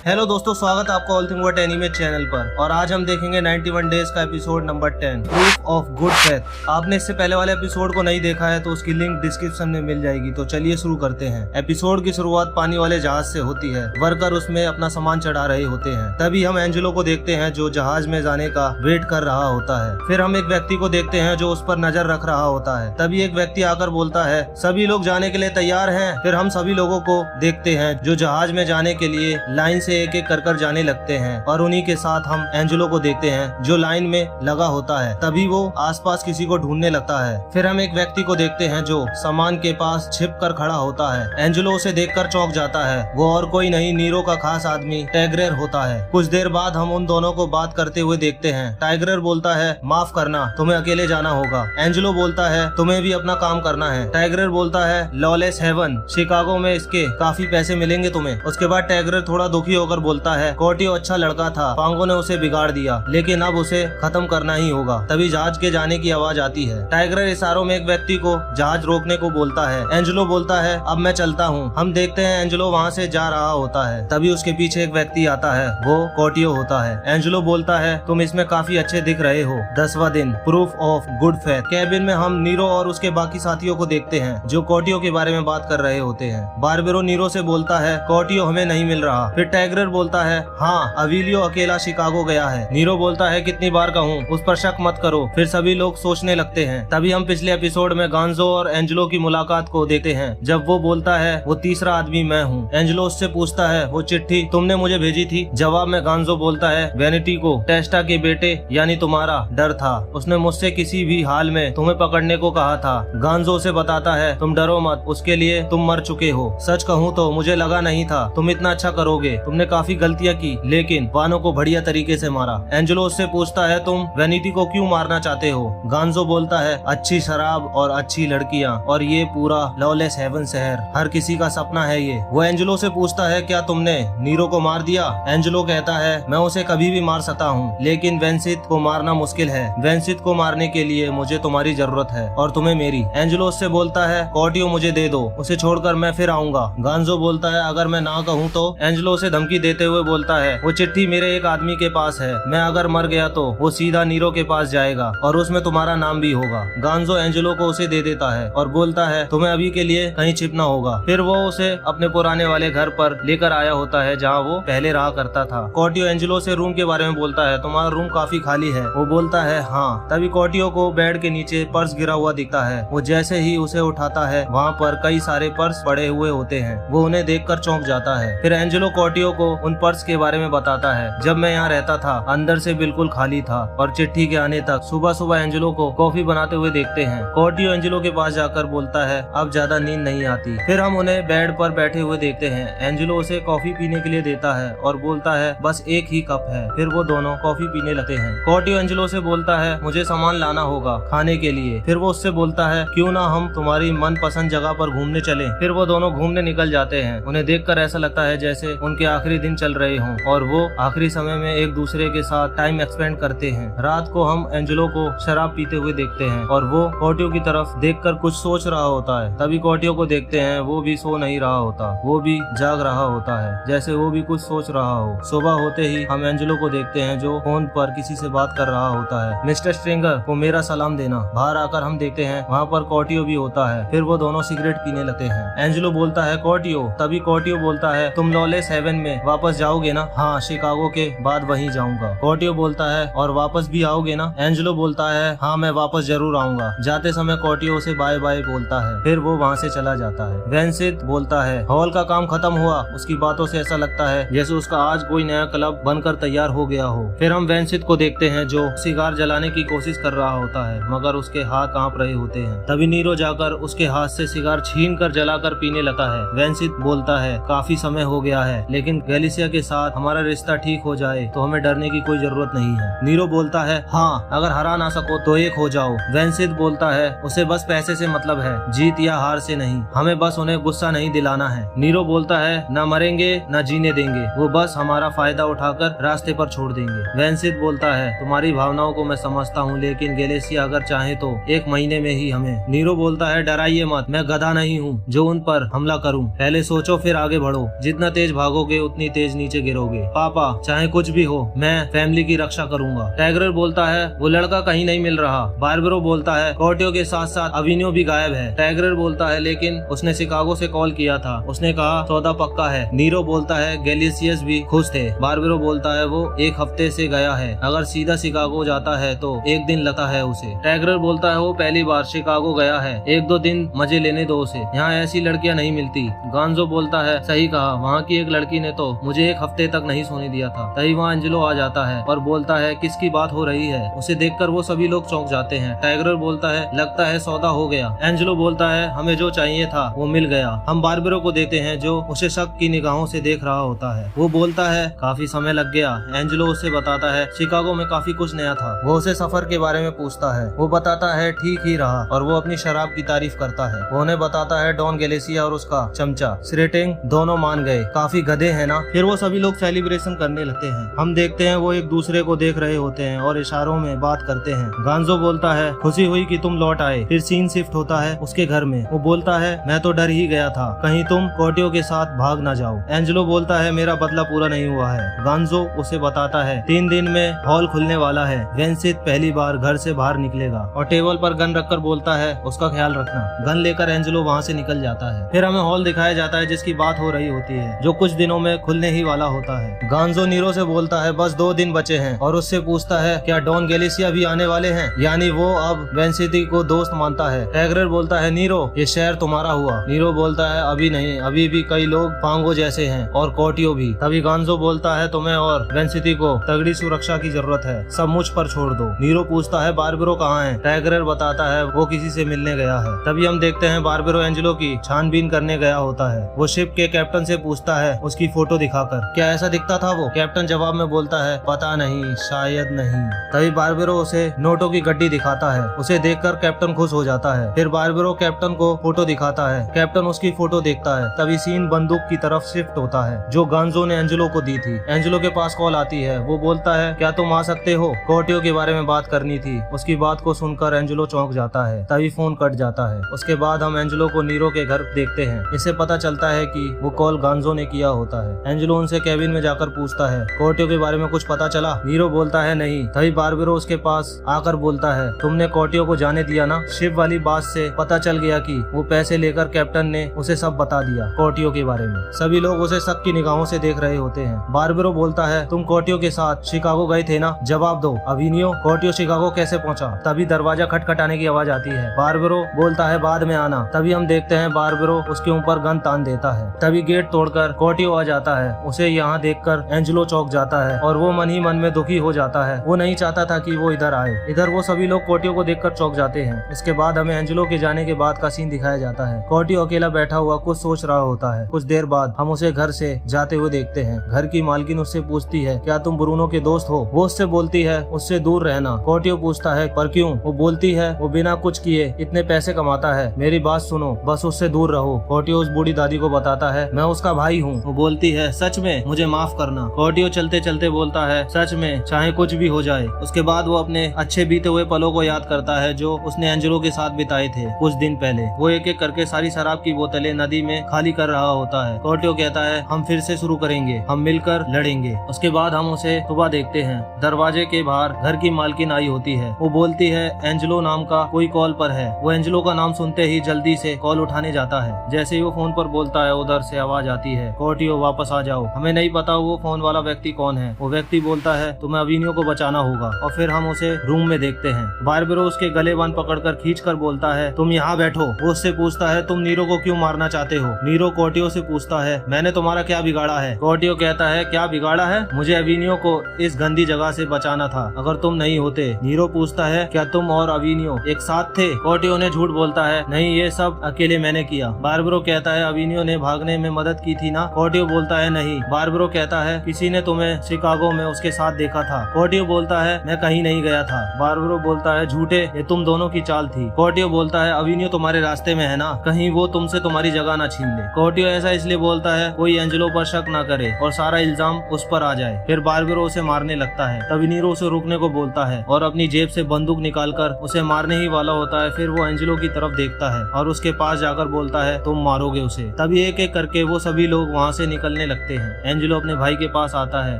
Hello दोस्तों, स्वागत है आपका all thing what anime channel पर। और आज हम देखेंगे 91 डेज का episode number 10, proof of good faith. आपने इससे पहले वाले एपिसोड को नहीं देखा है तो उसकी लिंक डिस्क्रिप्शन में मिल जाएगी। तो चलिए शुरू करते हैं। एपिसोड की शुरुआत पानी वाले जहाज से होती है। वर्कर उसमें अपना सामान चढ़ा रहे होते हैं। तभी हम एंजेलो को देखते हैं जो जहाज में जाने का वेट कर रहा होता है। फिर हम एक व्यक्ति को देखते हैं जो उस पर नजर रख रहा होता है। तभी एक व्यक्ति आकर बोलता है, सभी लोग जाने के लिए तैयार हैं। फिर हम सभी लोगों को देखते हैं जो जहाज में जाने के लिए लाइन से एक एक कर जाने लगते हैं। और उन्हीं के साथ हम एंजेलो को देखते हैं जो लाइन में लगा होता है। तभी वो आसपास किसी को ढूंढने लगता है। फिर हम एक व्यक्ति को देखते हैं जो सामान के पास छिप कर खड़ा होता है। एंजेलो उसे देखकर चौंक जाता है। वो और कोई नहीं, नीरो का खास आदमी टाइग्रेर होता है। कुछ देर बाद हम उन दोनों को बात करते हुए देखते हैं। टाइग्रेर बोलता है, माफ करना, तुम्हें अकेले जाना होगा। एंजेलो बोलता है, तुम्हें भी अपना काम करना है। टाइग्रेर बोलता है, लॉलेस हेवन, शिकागो में इसके काफी पैसे मिलेंगे तुम्हें। उसके बाद टाइग्रेर थोड़ा दुखी होकर बोलता है, कोटियो अच्छा लड़का था, पांगो ने उसे बिगाड़ दिया, लेकिन अब उसे खत्म करना ही होगा। तभी जहाज के जाने की आवाज आती है। टाइग्रेर इशारों में एक व्यक्ति को जहाज रोकने को बोलता है। एंजेलो बोलता है, अब मैं चलता हूँ। हम देखते हैं एंजेलो वहाँ से जा रहा होता है। तभी उसके पीछे एक व्यक्ति आता है, वो कोटियो होता है। एंजेलो बोलता है, तुम इसमें काफी अच्छे दिख रहे हो। 10वां दिन, proof of good faith. Cabin में हम नीरो और उसके बाकी साथियों को देखते हैं जो कोटियो के बारे में बात कर रहे होते हैं। बारबेरो नीरो से बोलता है, कोटियो हमें नहीं मिल रहा। फिर टाइग्रेर बोलता है, हाँ, अविलियो अकेला शिकागो गया है। नीरो बोलता है, कितनी बार कहूँ, उस पर शक मत करो। फिर सभी लोग सोचने लगते हैं। तभी हम पिछले एपिसोड में गांजो और एंजेलो की मुलाकात को देखते हैं। जब वो बोलता है, वो तीसरा आदमी मैं हूँ। एंजेलो उससे पूछता है, वो चिट्ठी तुमने मुझे भेजी थी? जवाब में गांजो बोलता है, वेनिटी को टेस्टा के बेटे यानी तुम्हारा डर था। उसने मुझसे किसी भी हाल में तुम्हें पकड़ने को कहा था। गांजो उसे बताता है, तुम डरो मत, उसके लिए तुम मर चुके हो। सच कहूँ तो मुझे लगा नहीं था तुम इतना अच्छा करोगे। तुमने काफी गलतियाँ की, लेकिन वानो को बढ़िया तरीके से मारा। एंजेलो उससे पूछता है, तुम वेनिटी को क्यों मारना चाहते हो? गांजो बोलता है, अच्छी शराब और अच्छी लड़कियां और ये पूरा लॉलेस हेवन शहर हर किसी का सपना है ये। वो एंजेलो से पूछता है, क्या तुमने नीरो को मार दिया? एंजेलो कहता है, मैं उसे कभी भी मार सकता हूँ, लेकिन वेंसित को मारना मुश्किल है। वेंसित को मारने के लिए मुझे तुम्हारी जरूरत है और तुम्हें मेरी। एंजेलो उससे बोलता है, कोटियो मुझे दे दो, उसे छोड़कर मैं फिर आऊंगा। गांजो बोलता है, अगर मैं ना कहूँ तो? एंजेलो उसे धमकी देते हुए बोलता है, वो चिट्ठी मेरे एक आदमी के पास है। मैं अगर मर गया तो वो सीधा नीरो के पास जाएगा और उसमें तुम्हारा नाम भी होगा। गांजो एंजेलो को उसे दे देता है और बोलता है, तुम्हें अभी के लिए कहीं छिपना होगा। फिर वो उसे अपने पुराने वाले घर पर लेकर आया होता है जहाँ वो पहले रहा करता था। कोटियो एंजेलो से रूम के बारे में बोलता है, तुम्हारा रूम काफी खाली है। वो बोलता है, हाँ। तभी कोटियो को बेड के नीचे पर्स गिरा हुआ दिखता है। वो जैसे ही उसे उठाता है, वहाँ पर कई सारे पर्स पड़े हुए होते हैं। वो उन्हें देखकर चौंक जाता है। फिर एंजेलो कोटियो को उन पर्स के बारे में बताता है, जब मैं यहाँ रहता था अंदर से बिल्कुल खाली था और चिट्ठी के आने तक सुबह सुबह एंजेलो को कॉफी बनाते हुए देखते हैं। कोटियो एंजेलो के पास जाकर बोलता है, अब ज्यादा नींद नहीं आती। फिर हम उन्हें बेड पर बैठे हुए देखते हैं। एंजेलो उसे कॉफी पीने के लिए देता है और बोलता है, बस एक ही कप है। फिर वो दोनों कॉफी पीने लगते हैं। कोटियो एंजेलो से बोलता है, मुझे सामान लाना होगा खाने के लिए। फिर वो उससे बोलता है, क्यों ना हम तुम्हारी मनपसंद जगह पर घूमने चलें। फिर वो दोनों घूमने निकल जाते हैं। उन्हें देखकर ऐसा लगता है जैसे उनके आखिरी दिन चल रहे हों और वो आखिरी समय में एक दूसरे के साथ टाइम एक्सपेंड करते हैं। रात को हम एंजेलो को शराब पीते हुए देखते हैं और वो कोटियो की तरफ देखकर कुछ सोच रहा होता है। तभी कोटियो को देखते हैं, वो भी सो नहीं रहा होता, वो भी जाग रहा होता है, जैसे वो भी कुछ सोच रहा हो। सुबह होते ही हम एंजेलो को देखते हैं जो फोन पर किसी से बात कर रहा होता है। मिस्टर स्ट्रिंगर को मेरा सलाम देना। बाहर आकर हम देखते हैं वहाँ पर कोटियो भी होता है। फिर वो दोनों सिगरेट पीने लगते हैं। एंजेलो बोलता है, कोटियो। तभी कोटियो बोलता है, तुम लॉलेस हेवन में वापस जाओगे ना? हाँ, शिकागो के बाद वहीं जाऊंगा। कोटियो बोलता है, और वापस भी आओगे ना? एंजेलो बोलता है, हाँ, मैं वापस जरूर आऊंगा। जाते समय कोटियो से बाय बाय बोलता है। फिर वो वहाँ से चला जाता है। वेंसित बोलता है, हॉल का काम खत्म हुआ। उसकी बातों से ऐसा लगता है जैसे उसका आज कोई नया क्लब बनकर तैयार हो गया हो। फिर हम वेंसित को देखते हैं जो सिगार जलाने की कोशिश कर रहा होता है, मगर उसके हाथ कांप रहे होते हैं। तभी नीरो जाकर उसके हाथ से सिगार छीन कर जलाकर पीने लगता है। वेंसित बोलता है, काफी समय हो गया है, लेकिन गैलिसिया के साथ हमारा रिश्ता ठीक हो जाए तो हमें डरने की कोई जरूरत नहीं है। नीरो बोलता है, हाँ, अगर हरा ना सको तो एक हो जाओ। वेंसित बोलता है, उसे बस पैसे से मतलब है, जीत या हार से नहीं। हमें बस उन्हें गुस्सा नहीं दिलाना है। नीरो बोलता है, ना मरेंगे ना जीने देंगे, वो बस हमारा फायदा उठाकर रास्ते पर छोड़ देंगे। वेंसित बोलता है, तुम्हारी भावनाओं को मैं समझता हूँ, लेकिन गैलिसिया अगर चाहे तो 1 महीने में ही हमें। नीरो बोलता है, डराइए मत, मैं गधा नहीं हूँ जो उन पर हमला करूँ। पहले सोचो फिर आगे बढ़ो, जितना तेज भागोगे उतनी तेज नीचे गिरोगे। पापा चाहे कुछ भी हो मैं फैमिली की रक्षा करूंगा। टाइगर बोलता है वो लड़का कहीं नहीं मिल रहा। बार्बरो बोलता है कोर्टियो के साथ साथ अविनियो भी गायब है। टाइगर बोलता है लेकिन उसने शिकागो से कॉल किया था, उसने कहा सौदा पक्का है। नीरो बोलता है गैलिसियस भी खुश थे। बार्बरो बोलता है वो 1 हफ्ते से गया है, अगर सीधा शिकागो जाता है तो 1 दिन लगता है उसे। टाइगर बोलता है वो पहली बार शिकागो गया है, 1-2 दिन मजे लेने दो उसे, यहाँ ऐसी लड़कियां नहीं मिलती। गांजो बोलता है सही कहा, वहाँ की एक लड़की ने तो मुझे 1 हफ्ते तक नहीं सोने दिया था। तभी वहाँ एंजेलो आ जाता है और बोलता है किसकी बात हो रही है। उसे देखकर वो सभी लोग चौंक जाते हैं। टाइगर बोलता है लगता है सौदा हो गया। एंजेलो बोलता है हमें जो चाहिए था वो मिल गया। हम बार्बरो को देते हैं जो उसे शक की निगाहों से देख रहा होता है। वो बोलता है काफी समय लग गया। एंजेलो उसे बताता है शिकागो में काफी कुछ नया था। वो उसे सफर के बारे में पूछता है, वो बताता है ठीक ही रहा और वो अपनी शराब की तारीफ करता है। वो उन्हें बताता है डॉन गैलिसिया और उसका चमचा स्रेटिंग दोनों मान गए, काफी गधे हैं ना। फिर वो सभी लोग सेलिब्रेशन करने लगते हैं। हम देखते हैं वो एक दूसरे को देख रहे होते हैं और इशारों में बात करते हैं। गांजो बोलता है खुशी हुई कि तुम लौट आए। फिर सीन शिफ्ट होता है उसके घर में। वो बोलता है मैं तो डर ही गया था कहीं तुम कोर्टियो के साथ भाग ना जाओ। एंजेलो बोलता है मेरा बदला पूरा नहीं हुआ है। गांजो उसे बताता है 3 दिन में हॉल खुलने वाला है, वेंसित पहली बार घर से बाहर निकलेगा और टेबल पर गन रखकर बोलता है उसका ख्याल रखना। गन लेकर एंजेलो वहाँ से निकल जाता है। फिर हमें हॉल दिखाया जाता है जिसकी बात हो रही होती है, जो कुछ दिनों में खुलने ही वाला होता है। गांजो नीरो से बोलता है बस 2 दिन बचे हैं और उससे पूछता है क्या डॉन गैलिसिया भी आने वाले हैं, यानी वो अब वेंसिटी को दोस्त मानता है। टाइगर बोलता है नीरो ये शहर तुम्हारा हुआ। नीरो बोलता है अभी नहीं, अभी भी कई लोग पांगो जैसे हैं और कोर्टियो भी। तभी गांजो बोलता है तुम्हें और वेंसिटी को तगड़ी सुरक्षा की जरूरत है, सब मुझ पर छोड़ दो। नीरो पूछता है बार्बरो कहाँ है। टाइगर बताता है वो किसी से मिलने गया है। तभी हम देखते हैं बार्बरो एंजेलो की छानबीन करने गया होता है। वो शिप के कैप्टन से पूछता है उसकी फोटो दिखाकर क्या ऐसा दिखता था वो। कैप्टन जवाब में बोलता है पता नहीं, शायद नहीं। तभी बार्बरो उसे नोटों की गड्डी दिखाता है। उसे देखकर कैप्टन खुश हो जाता है। फिर बार्बरो कैप्टन को फोटो दिखाता है। कैप्टन उसकी फोटो देखता है। तभी सीन बंदूक की तरफ शिफ्ट होता है जो गांजो ने एंजेलो को दी थी। एंजेलो के पास कॉल आती है। वो बोलता है क्या तुम आ सकते हो, कोर्टियो के बारे में बात करनी थी। उसकी बात को सुनकर एंजेलो चौंक जाता है। तभी फोन कट जाता है। उसके बाद हम एंजेलो को नीरो के घर देखते हैं। इससे पता चलता है कि वो कॉल गांजो ने किया होता है। एंजेलो उनसे केबिन में जाकर पूछता है कोर्टियो के बारे में कुछ पता चला। नीरो बोलता है नहीं। तभी बार्बरो उसके पास आकर बोलता है तुमने कोर्टियो को जाने दिया ना। शिप वाली बात से पता चल गया कि वो पैसे लेकर कैप्टन ने उसे सब बता दिया कोर्टियो के बारे में। सभी लोग उसे शक की निगाहों से देख रहे होते हैं। बार्बरो बोलता है तुम कोर्टियो के साथ शिकागो गए थे ना, जवाब दो। अविनियो कोर्टियो शिकागो कैसे पहुंचा। तभी दरवाजा खटखटाने की आवाज आती है। बार्बरो बोलता है बाद में आना। तभी हम देखते हैं बार्बरो उसके ऊपर गन तान देता है। तभी गेट तोड़कर कोर्टियो आ जाता है। उसे यहाँ देखकर एंजेलो चौंक जाता है और वो मन ही मन में दुखी हो जाता है। वो नहीं चाहता था कि वो इधर आए। इधर वो सभी लोग कोर्टियो को देखकर चौंक जाते हैं। इसके बाद हमें एंजेलो के जाने के बाद का सीन दिखाया जाता है। कोर्टियो अकेला बैठा हुआ कुछ सोच रहा होता है। कुछ देर बाद हम उसे घर से जाते हुए देखते हैं। घर की मालकिन उससे पूछती है क्या तुम ब्रूनो के दोस्त हो। वो उससे बोलती है उससे दूर रहना। कोर्टियो पूछता है पर क्यों। वो बोलती है वो बिना कुछ किए इतने पैसे कमाता है, मेरी बात सुनो, बस उससे दूर रहो। कोर्टियो उस बूढ़ी दादी को बताता है मैं उसका भाई हूँ। वो बोलती है सच में, मुझे माफ करना। कोर्टियो चलते चलते बोलता है सच में, चाहे कुछ भी हो जाए। उसके बाद वो अपने अच्छे बीते हुए पलों को याद करता है जो उसने एंजेलो के साथ बिताए थे कुछ दिन पहले। वो एक एक करके सारी शराब की बोतलें नदी में खाली कर रहा होता है। कोर्टियो कहता है हम फिर से शुरू करेंगे, हम मिलकर लड़ेंगे। उसके बाद हम उसे सुबह देखते हैं। दरवाजे के बाहर घर की मालकिन आई होती है। वो बोलती है एंजेलो नाम का कोई कॉल पर है। वो एंजेलो का नाम सुनते ही जल्दी से कॉल उठाने जाता है। जैसे ही वो फोन पर बोलता है उधर से आवाज आती है कोर्टियो वापस आ जाओ। हमें नहीं पता वो फोन वाला व्यक्ति कौन है। वो व्यक्ति बोलता है तुम्हें अविनियो को बचाना होगा। और फिर हम उसे रूम में देखते हैं। बार्बरो उसके गले बांध पकड़कर खींचकर बोलता है तुम यहाँ बैठो। वो उससे पूछता है तुम नीरो को क्यों मारना चाहते हो। नीरो कोर्टियो से पूछता है मैंने तुम्हारा क्या बिगाड़ा है। कोर्टियो कहता है क्या बिगाड़ा है, मुझे अविनियो को इस गंदी जगह से बचाना था, अगर तुम नहीं होते। नीरो पूछता है क्या तुम और अविनियो एक साथ थे। कोर्टियो ने झूठ बोलता है नहीं, ये सब अकेले मैंने किया। बार्बरो कहता है अविनियो ने भागने में मदद की थी ना। कोर्टियो बोलता है नहीं। बार्बरो कहता है किसी ने तुम्हें शिकागो में उसके साथ देखा था। कोर्टियो बोलता है मैं कहीं नहीं गया था। बार्बरो बोलता है झूठे, ये तुम दोनों की चाल थी। कोर्टियो बोलता है अविनियो तुम्हारे रास्ते में है ना, कहीं वो तुमसे तुम्हारी जगह ना छीन ले। कोर्टियो ऐसा इसलिए बोलता है कोई एंजेलो पर शक ना करे और सारा इल्जाम उस पर आ जाए। फिर बार्बरो उसे मारने लगता है। तभी नीरो उसे रुकने को बोलता है और अपनी जेब से बंदूक निकालकर उसे मारने ही वाला होता है। फिर वो एंजेलो की तरफ देखता है और उसके पास जाकर बोलता है तुम मारोगे उसे। तभी एक एक करके वो सभी लोग वहाँ से निकलने निकलने लगते हैं। एंजेलो अपने भाई के पास आता है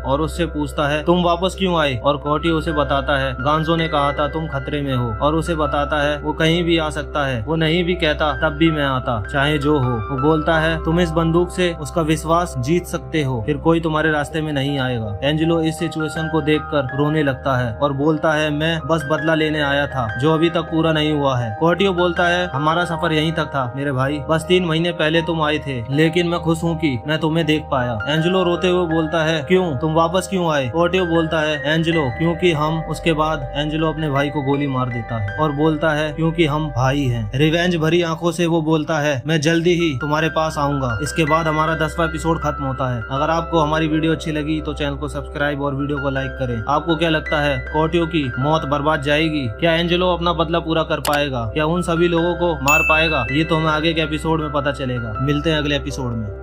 और उससे पूछता है तुम वापस क्यों आए, और कोर्टियो उसे बताता है गांजो ने कहा था तुम खतरे में हो, और उसे बताता है वो कहीं भी आ सकता है, वो नहीं भी कहता तब भी मैं आता, चाहे जो हो। वो बोलता है तुम इस बंदूक से उसका विश्वास जीत सकते हो, फिर कोई तुम्हारे रास्ते में नहीं आएगा। एंजेलो इस सिचुएशन को देखकर रोने लगता है और बोलता है मैं बस बदला लेने आया था जो अभी तक पूरा नहीं हुआ है। कोर्टियो बोलता है हमारा सफर यहीं तक था मेरे भाई, बस 3 महीने पहले तुम आए थे, लेकिन मैं खुश हूँ कि मैं तुम्हें देख पाया। एंजेलो रोते हुए बोलता है क्यों, तुम वापस क्यों आए? कोर्टियो बोलता है एंजेलो क्योंकि हम, उसके बाद एंजेलो अपने भाई को गोली मार देता है और बोलता है क्योंकि हम भाई हैं। रिवेंज भरी आंखों से वो बोलता है मैं जल्दी ही तुम्हारे पास आऊंगा। इसके बाद हमारा 10वां एपिसोड खत्म होता है। अगर आपको हमारी वीडियो अच्छी लगी तो चैनल को सब्सक्राइब और वीडियो को लाइक करें। आपको क्या लगता है कोर्टियो की मौत बर्बाद जाएगी? क्या एंजेलो अपना बदला पूरा कर पाएगा? क्या उन सभी लोगों को मार पाएगा? ये तो हमें आगे के एपिसोड में पता चलेगा। मिलते हैं अगले एपिसोड में।